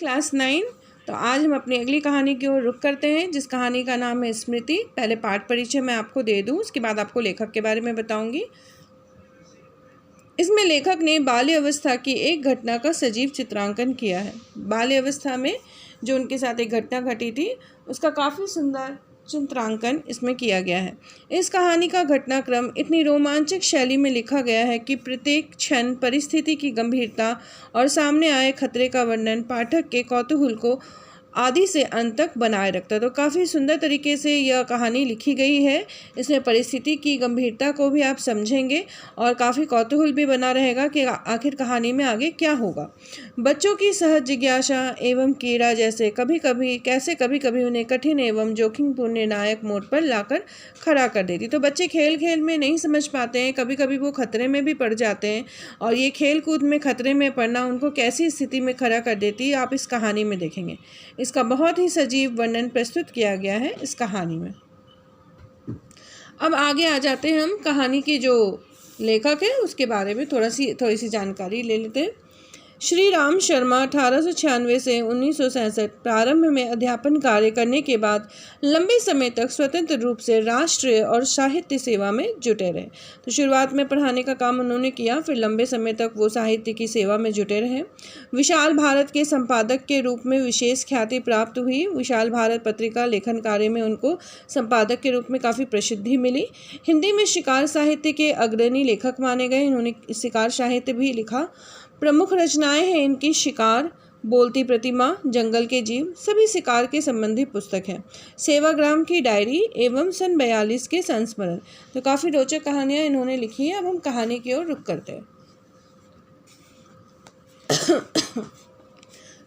Class 9। तो आज हम अपनी अगली कहानी की ओर रुख करते हैं, जिस कहानी का नाम है स्मृति। पहले पाठ परिचय मैं आपको दे दूं, उसके बाद आपको लेखक के बारे में बताऊंगी। इसमें लेखक ने बाल्य अवस्था की एक घटना का सजीव चित्रांकन किया है। बाल्य अवस्था में जो उनके साथ एक घटना घटी थी, उसका काफ़ी सुंदर चित्रांकन इसमें किया गया है। इस कहानी का घटनाक्रम इतनी रोमांचक शैली में लिखा गया है कि प्रत्येक क्षण परिस्थिति की गंभीरता और सामने आए खतरे का वर्णन पाठक के कौतूहल को आदि से अंत तक बनाए रखता है। तो काफ़ी सुंदर तरीके से यह कहानी लिखी गई है। इसमें परिस्थिति की गंभीरता को भी आप समझेंगे और काफ़ी कौतूहल भी बना रहेगा कि आखिर कहानी में आगे क्या होगा। बच्चों की सहज जिज्ञासा एवं कीड़ा जैसे कभी कभी उन्हें कठिन एवं जोखिमपूर्ण निर्णायक मोड़ पर लाकर खड़ा कर देती। तो बच्चे खेल खेल में नहीं समझ पाते हैं, कभी कभी वो खतरे में भी पड़ जाते हैं, और ये खेल कूद में खतरे में पड़ना उनको कैसी स्थिति में खड़ा कर देती है, आप इस कहानी में देखेंगे। इसका बहुत ही सजीव वर्णन प्रस्तुत किया गया है इस कहानी में। अब आगे आ जाते हैं हम कहानी के जो लेखक है उसके बारे में थोड़ी सी जानकारी ले लेते हैं। श्री राम शर्मा 1896 से 1967 प्रारंभ में अध्यापन कार्य करने के बाद लंबे समय तक स्वतंत्र रूप से राष्ट्रीय और साहित्य सेवा में जुटे रहे। तो शुरुआत में पढ़ाने का काम उन्होंने किया, फिर लंबे समय तक वो साहित्य की सेवा में जुटे रहे। विशाल भारत के संपादक के रूप में विशेष ख्याति प्राप्त हुई। विशाल भारत पत्रिका लेखन कार्य में उनको संपादक के रूप में काफ़ी प्रसिद्धि मिली। हिंदी में शिकार साहित्य के अग्रणी लेखक माने गए। इन्होंने शिकार साहित्य भी लिखा। प्रमुख रचनाएं हैं इनकी शिकार, बोलती प्रतिमा, जंगल के जीव, सभी शिकार के संबंधी पुस्तक हैं। सेवाग्राम की डायरी एवं सन 42 के संस्मरण। तो काफ़ी रोचक कहानियां इन्होंने लिखी है। अब हम कहानी की ओर रुख करते हैं।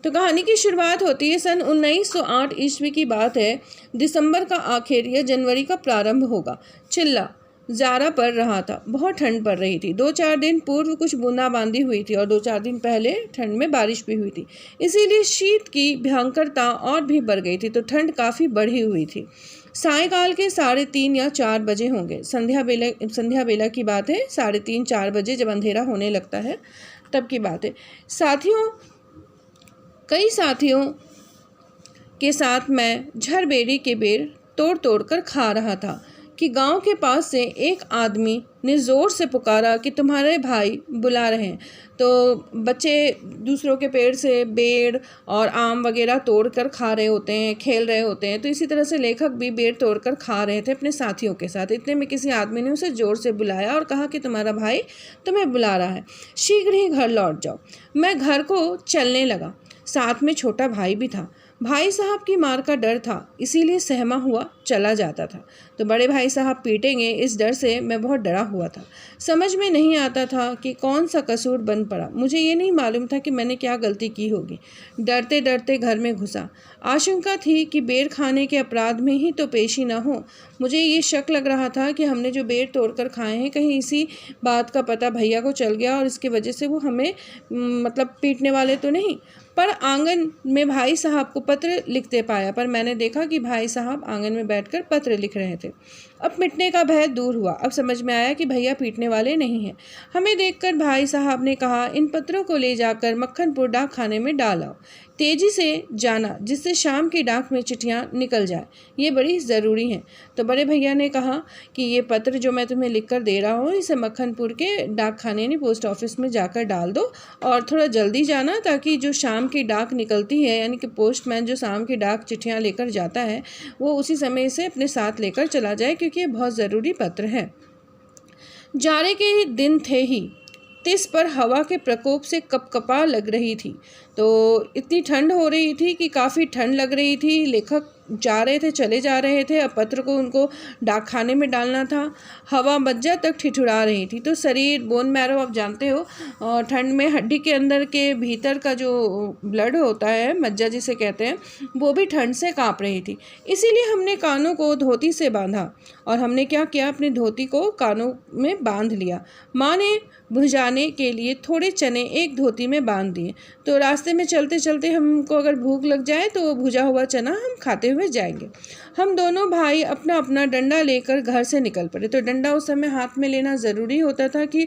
तो कहानी की शुरुआत होती है सन 1908 ईस्वी की बात है। दिसंबर का आखिर या जनवरी का प्रारंभ होगा। चिल्ला ज़ारा पड़ रहा था, बहुत ठंड पड़ रही थी। 2-4 दिन पूर्व कुछ बूंदाबांदी हुई थी और 2-4 दिन पहले ठंड में बारिश भी हुई थी, इसीलिए शीत की भयंकरता और भी बढ़ गई थी। तो ठंड काफ़ी बढ़ी हुई थी। सायंकाल के 3:30 या 4 बजे होंगे। संध्या बेला की बात है। 3:30-4 बजे जब अंधेरा होने लगता है तब की बात है। कई साथियों के साथ मैं झरबेरी के बेर तोड़ कर खा रहा था कि गांव के पास से एक आदमी ने ज़ोर से पुकारा कि तुम्हारे भाई बुला रहे हैं। तो बच्चे दूसरों के पेड़ से बेर और आम वगैरह तोड़ कर खा रहे होते हैं, खेल रहे होते हैं। तो इसी तरह से लेखक भी बेर तोड़ कर खा रहे थे अपने साथियों के साथ। इतने में किसी आदमी ने उसे ज़ोर से बुलाया और कहा कि तुम्हारा भाई तुम्हें बुला रहा है, शीघ्र ही घर लौट जाओ। मैं घर को चलने लगा। साथ में छोटा भाई भी था। भाई साहब की मार का डर था, इसीलिए सहमा हुआ चला जाता था। तो बड़े भाई साहब पीटेंगे, इस डर से मैं बहुत डरा हुआ था। समझ में नहीं आता था कि कौन सा कसूर बन पड़ा। मुझे ये नहीं मालूम था कि मैंने क्या गलती की होगी। डरते डरते घर में घुसा। आशंका थी कि बेर खाने के अपराध में ही तो पेशी न हो। मुझे ये शक लग रहा था कि हमने जो बेर तोड़कर खाए हैं, कहीं इसी बात का पता भैया को चल गया और इसकी वजह से वो हमें पीटने वाले तो नहीं। पर आंगन में भाई साहब को पत्र लिखते पाया, पर मैंने देखा कि भाई साहब आंगन में बैठकर पत्र लिख रहे थे। अब मिटने का भय दूर हुआ। अब समझ में आया कि भैया पीटने वाले नहीं हैं। हमें देखकर भाई साहब ने कहा, इन पत्रों को ले जाकर मक्खनपुर डाक खाने में डाल आओ। तेजी से जाना, जिससे शाम की डाक में चिट्ठियाँ निकल जाए, ये बड़ी ज़रूरी हैं। तो बड़े भैया ने कहा कि ये पत्र जो मैं तुम्हें लिख कर दे रहा हूँ, इसे मक्खनपुर के डाक खाने यानी पोस्ट ऑफिस में जाकर डाल दो, और थोड़ा जल्दी जाना, ताकि जो शाम की डाक निकलती है, यानी कि पोस्टमैन जो शाम की डाक चिट्ठियाँ लेकर जाता है, वो उसी समय से अपने साथ लेकर चला जाए, क्योंकि ये बहुत ज़रूरी पत्र है। जाड़े के दिन थे ही, तिस पर हवा के प्रकोप से कपकपा लग रही थी। तो इतनी ठंड हो रही थी कि काफ़ी ठंड लग रही थी। लेखक जा रहे थे, चले जा रहे थे। अब पत्र को उनको डाक खाने में डालना था। हवा मज्जा तक ठिठुरा रही थी। तो शरीर, बोन मैरो, आप जानते हो, ठंड में हड्डी के अंदर के भीतर का जो ब्लड होता है, मज्जा जिसे कहते हैं, वो भी ठंड से काँप रही थी। इसीलिए हमने कानों को धोती से बांधा। और हमने क्या किया, अपनी धोती को कानों में बांध लिया। माँ ने भुजाने के लिए थोड़े चने एक धोती में बांध दिए। तो रास्ते में चलते चलते हमको अगर भूख लग जाए तो वो भुजा हुआ चना हम खाते हुए जाएंगे। हम दोनों भाई अपना अपना डंडा लेकर घर से निकल पड़े। तो डंडा उस समय हाथ में लेना ज़रूरी होता था कि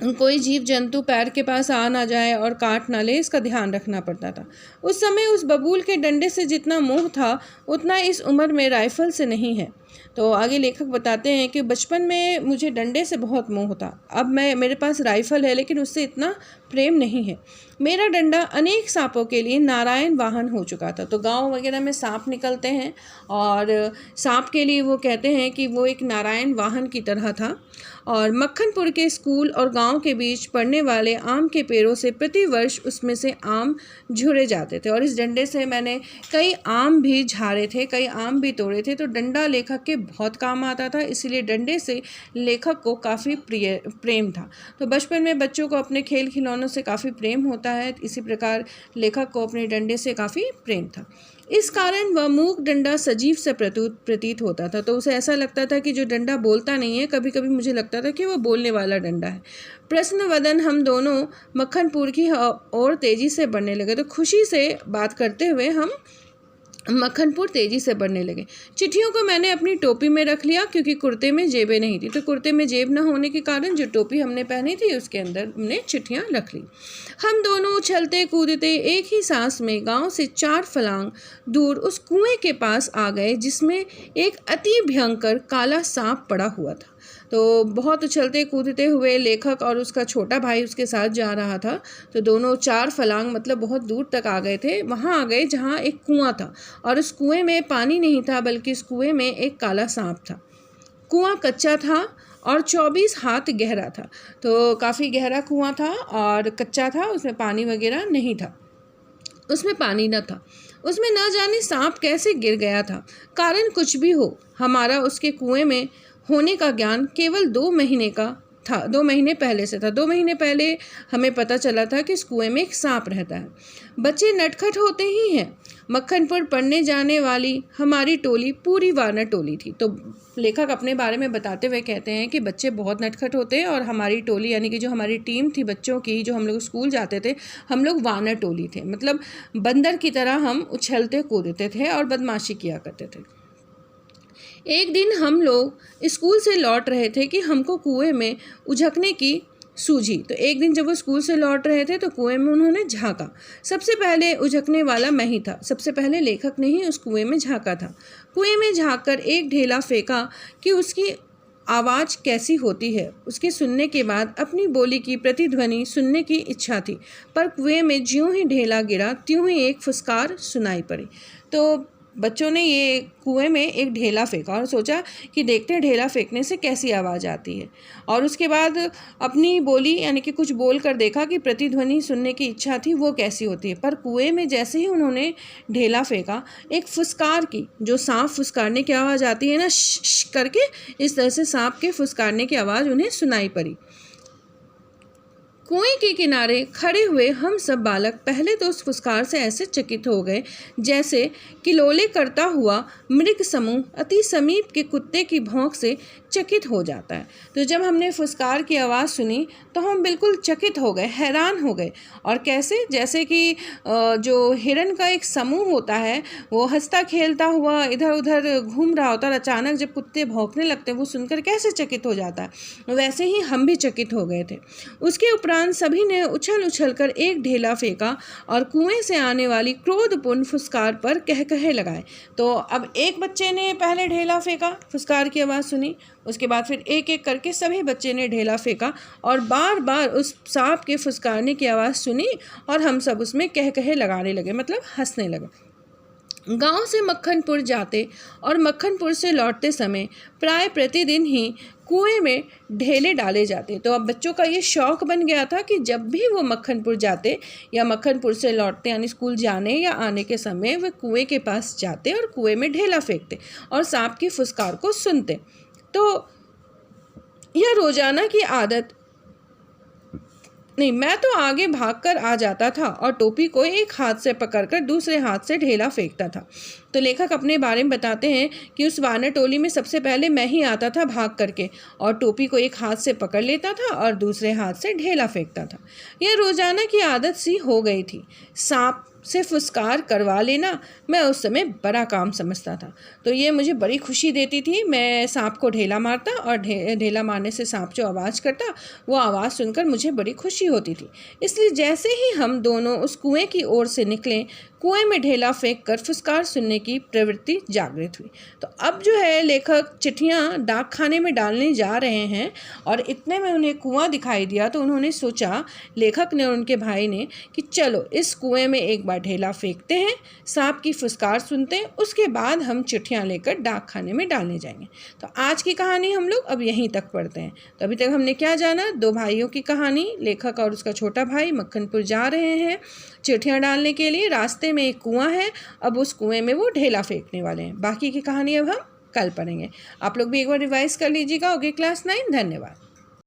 कोई जीव जंतु पैर के पास आ ना जाए और काट ना ले, इसका ध्यान रखना पड़ता था। उस समय उस बबूल के डंडे से जितना मोह था उतना इस उम्र में राइफल से नहीं है। तो आगे लेखक बताते हैं कि बचपन में मुझे डंडे से बहुत मोह था। अब मेरे पास राइफल है लेकिन उससे इतना प्रेम नहीं है। मेरा डंडा अनेक सांपों के लिए नारायण वाहन हो चुका था। तो गांव वगैरह में सांप निकलते हैं और सांप के लिए वो कहते हैं कि वो एक नारायण वाहन की तरह था। और मक्खनपुर के स्कूल और गांव के बीच पड़ने वाले आम के पेड़ों से प्रतिवर्ष उसमें से आम झुरे जाते थे और इस डंडे से मैंने कई आम भी झाड़े थे, कई आम भी तोड़े थे। तो डंडा लेखक के बहुत काम आता था, इसीलिए डंडे से लेखक को काफ़ी प्रेम था। तो बचपन में बच्चों को अपने खेल खिलौनों से काफ़ी प्रेम होता है, इसी प्रकार लेखक को अपने डंडे से काफ़ी प्रेम था। इस कारण वह मूक डंडा सजीव से प्रतीत होता था। तो उसे ऐसा लगता था कि जो डंडा बोलता नहीं है, कभी कभी मुझे लगता था कि वह बोलने वाला डंडा है। प्रश्नवदन हम दोनों मक्खनपुर की ओर तेजी से बढ़ने लगे। तो खुशी से बात करते हुए हम मक्खनपुर तेजी से बढ़ने लगे। चिट्ठियों को मैंने अपनी टोपी में रख लिया क्योंकि कुर्ते में जेबें नहीं थी। तो कुर्ते में जेब न होने के कारण जो टोपी हमने पहनी थी उसके अंदर हमने चिट्ठियां रख ली। हम दोनों उछलते कूदते एक ही सांस में गांव से 4 फलांग दूर उस कुएं के पास आ गए जिसमें एक अति भयंकर काला सांप पड़ा हुआ था। तो बहुत उछलते कूदते हुए लेखक और उसका छोटा भाई उसके साथ जा रहा था। तो दोनों 4 फलांग मतलब बहुत दूर तक आ गए थे। वहाँ आ गए जहाँ एक कुआं था और उस कुएं में पानी नहीं था बल्कि इस कुएं में एक काला सांप था। कुआं कच्चा था और 24 हाथ गहरा था। तो काफ़ी गहरा कुआं था और कच्चा था, उसमें पानी वगैरह नहीं था, उसमें पानी न था। उसमें न जाने सांप कैसे गिर गया था। कारण कुछ भी हो, हमारा उसके कुएं में होने का ज्ञान केवल 2 महीने का था, 2 महीने पहले से था। 2 महीने पहले हमें पता चला था कि इस कुएं में एक सांप रहता है। बच्चे नटखट होते ही हैं। मक्खनपुर पढ़ने जाने वाली हमारी टोली पूरी वानर टोली थी। तो लेखक अपने बारे में बताते हुए कहते हैं कि बच्चे बहुत नटखट होते हैं और हमारी टोली यानी कि जो हमारी टीम थी बच्चों की, जो हम लोग स्कूल जाते थे, हम लोग वानर टोली थे। मतलब बंदर की तरह हम उछलते कूदते थे और बदमाशी किया करते थे। एक दिन हम लोग स्कूल से लौट रहे थे कि हमको कुएं में उझकने की सूझी। तो एक दिन जब वो स्कूल से लौट रहे थे तो कुएं में उन्होंने झांका। सबसे पहले उझकने वाला मैं ही था। सबसे पहले लेखक ने ही उस कुएं में झांका था। कुएं में झांककर एक ढेला फेंका कि उसकी आवाज़ कैसी होती है। उसके सुनने के बाद अपनी बोली की प्रतिध्वनि सुनने की इच्छा थी, पर कुएं में ज्यों ही ढेला गिरा त्यों ही एक फुसकार सुनाई पड़ी। तो बच्चों ने ये कुएं में एक ढेला फेंका और सोचा कि देखते हैं ढेला फेंकने से कैसी आवाज़ आती है। और उसके बाद अपनी बोली यानी कि कुछ बोल कर देखा कि प्रतिध्वनि सुनने की इच्छा थी वो कैसी होती है। पर कुएं में जैसे ही उन्होंने ढेला फेंका, एक फुसकार की, जो सांप फुसकारने की आवाज़ आती है ना, श करके, इस तरह से सांप के फुसकारने की आवाज़ उन्हें सुनाई पड़ी। कुएं के किनारे खड़े हुए हम सब बालक पहले तो उस फुसकार से ऐसे चकित हो गए जैसे किलोले करता हुआ मृग समूह अति समीप के कुत्ते की भौंक से चकित हो जाता है। तो जब हमने फुसकार की आवाज़ सुनी तो हम बिल्कुल चकित हो गए, हैरान हो गए। और कैसे? जैसे कि जो हिरन का एक समूह होता है वो हंसता खेलता हुआ इधर उधर घूम रहा होता है, अचानक जब कुत्ते भौंकने लगते हैं वो सुनकर कैसे चकित हो जाता है, वैसे ही हम भी चकित हो गए थे। उसके उपरांत सभी ने उछल उछल कर एक ढेला फेंका और कुएं से आने वाली क्रोधपूर्ण फुसकार पर कहकहे लगाए। तो अब एक बच्चे ने पहले ढेला फेंका, फुसकार की आवाज़ सुनी, उसके बाद फिर एक एक करके सभी बच्चे ने ढेला फेंका और बार बार उस सांप के फुसकारने की आवाज़ सुनी और हम सब उसमें कहकहे लगाने लगे, मतलब हंसने लगे। गांव से मक्खनपुर जाते और मक्खनपुर से लौटते समय प्राय प्रतिदिन ही कुएं में ढेले डाले जाते। तो अब बच्चों का ये शौक़ बन गया था कि जब भी वो मक्खनपुर जाते या मक्खनपुर से लौटते यानी स्कूल जाने या आने के समय वे कुएं के पास जाते और कुएं में ढेला फेंकते और सांप की फुसकार को सुनते। तो यह रोजाना की आदत नहीं, मैं तो आगे भागकर आ जाता था और टोपी को एक हाथ से पकड़कर दूसरे हाथ से ढेला फेंकता था। तो लेखक अपने बारे में बताते हैं कि उस वानर टोली में सबसे पहले मैं ही आता था भाग करके, और टोपी को एक हाथ से पकड़ लेता था और दूसरे हाथ से ढेला फेंकता था। यह रोजाना की आदत सी हो गई थी। सांप से फुसकार करवा लेना मैं उस समय बड़ा काम समझता था, तो ये मुझे बड़ी खुशी देती थी। मैं सांप को ढेला मारता और ढेला मारने से सांप जो आवाज़ करता, वो आवाज़ सुनकर मुझे बड़ी खुशी होती थी। इसलिए जैसे ही हम दोनों उस कुएं की ओर से निकले, कुएं में ढेला फेंक कर फुसकार सुनने की प्रवृत्ति जागृत हुई। तो अब जो है लेखक चिट्ठियाँ डाक खाने में डालने जा रहे हैं, और इतने में उन्हें कुआं दिखाई दिया तो उन्होंने सोचा, लेखक ने और उनके भाई ने, कि चलो इस कुएं में एक बार ढेला फेंकते हैं, सांप की फुसकार सुनते हैं, उसके बाद हम चिट्ठियाँ लेकर डाक खाने में डालने जाएंगे। तो आज की कहानी हम लोग अब यहीं तक पढ़ते हैं। तो अभी तक हमने क्या जाना, दो भाइयों की कहानी। लेखक और उसका छोटा भाई मक्खनपुर जा रहे हैं चिट्ठियाँ डालने के लिए। रास्ते में एक कुआं है, अब उस कुएं में वो ढेला फेंकने वाले हैं। बाकी की कहानी अब हम कल पढ़ेंगे। आप लोग भी एक बार रिवाइज कर लीजिएगा। ओके क्लास 9, धन्यवाद।